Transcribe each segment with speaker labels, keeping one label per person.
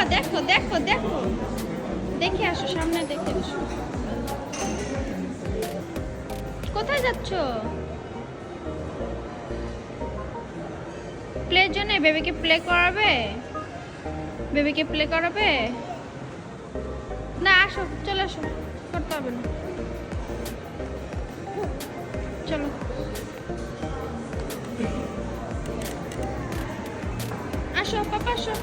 Speaker 1: বাবা দেখো দেখো দেখো, দেখে আসো, সামনে দেখে আসো। কোথায় যাচ্ছ? প্লের জন্য বেবিকে প্লে করাবে? বেবিকে প্লে করাবে? না আসো, চলে আসো, করতে হবে না, চলো। আসো পাপা আসো।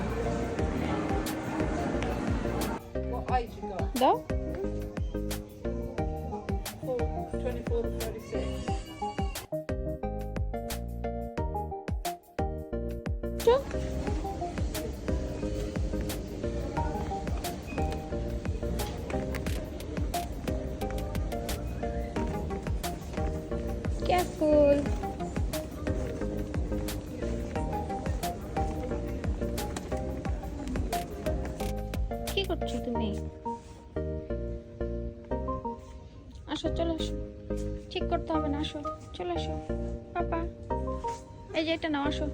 Speaker 1: দাও।
Speaker 2: 24 to 36.
Speaker 1: Careful. কি করছো তুমি? আসো, চলে আসো, ঠিক করতে হবে না, আসো, চলে আসো পাপা, এই যে এটা নাও, আসো।